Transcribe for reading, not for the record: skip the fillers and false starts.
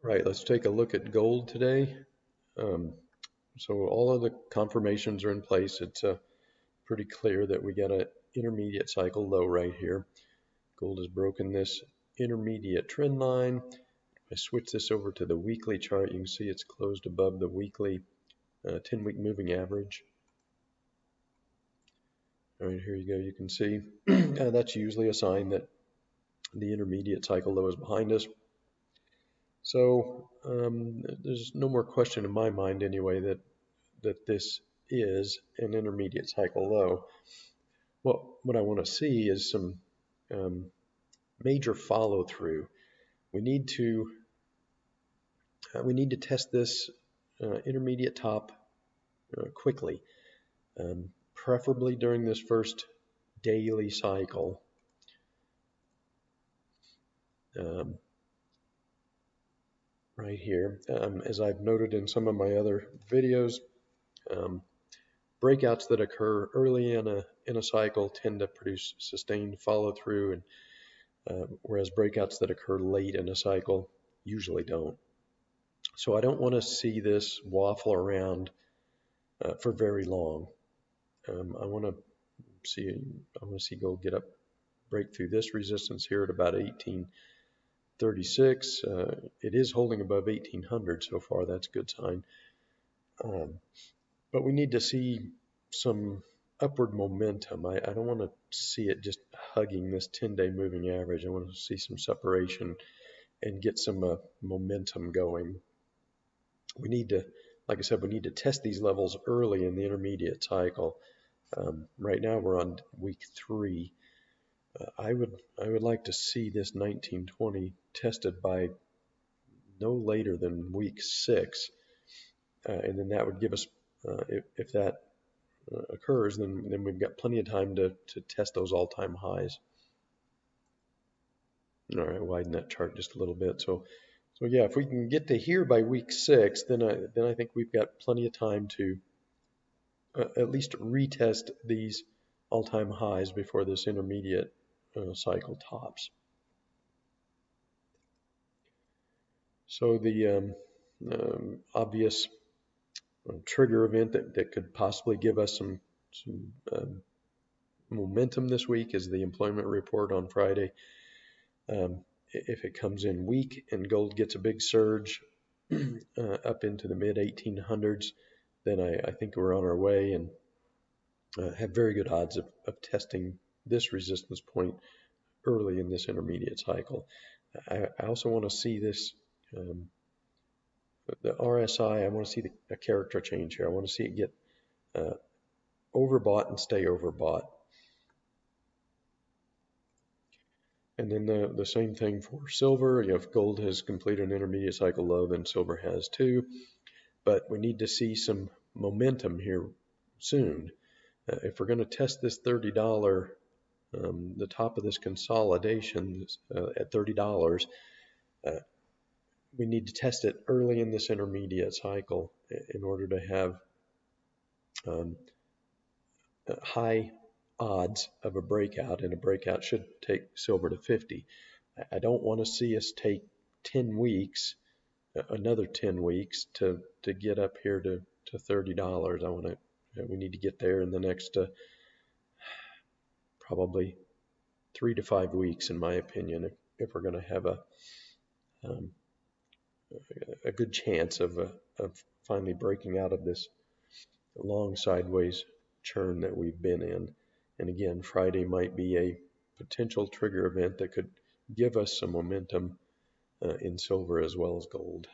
Right, let's take a look at gold today. Um, so all of the confirmations are in place. It's pretty clear that we got an intermediate cycle low right here. Gold has broken this intermediate trend line. If I switch this over to the weekly chart, you can see it's closed above the weekly 10-week moving average. All right, here you go. You can see that's usually a sign that the intermediate cycle low is behind us. So there's no more question in my mind anyway that this is an intermediate cycle low. What I want to see is some major follow through. We need to test this intermediate top quickly, preferably during this first daily cycle. Right here, as I've noted in some of my other videos, breakouts that occur early in a cycle tend to produce sustained follow through, and whereas breakouts that occur late in a cycle usually don't. So I don't want to see this waffle around for very long. I want to see gold get up, break through this resistance here at about 1836. It is holding above 1800 so far. That's a good sign. But we need to see some upward momentum. I don't want to see it just hugging this 10-day moving average. I want to see some separation and get some momentum going. We need to, like I said, we need to test these levels early in the intermediate cycle. Right now we're on week 3. I would like to see this 1920 tested by no later than week 6, and then that would give us, if that occurs, then we've got plenty of time to test those all-time highs. All right, widen that chart just a little bit. So yeah, if we can get to here by week 6, then I think we've got plenty of time to at least retest these all-time highs before this intermediate cycle tops. So the obvious trigger event that could possibly give us some momentum this week is the employment report on Friday. If it comes in weak and gold gets a big surge up into the mid 1800s, then I think we're on our way and have very good odds of testing this resistance point early in this intermediate cycle. I also want to see this, the RSI, I want to see a character change here. I want to see it get overbought and stay overbought. And then the same thing for silver. If gold has completed an intermediate cycle low, then silver has too. But we need to see some momentum here soon. If we're going to test this $30, the top of this consolidation at $30, we need to test it early in this intermediate cycle in order to have high odds of a breakout, and a breakout should take silver to 50. I don't want to see us take 10 weeks, another 10 weeks to get up here to $30. We need to get there in the next probably 3 to 5 weeks, in my opinion, if we're going to have a good chance of finally breaking out of this long sideways churn that we've been in. And again, Friday might be a potential trigger event that could give us some momentum in silver as well as gold.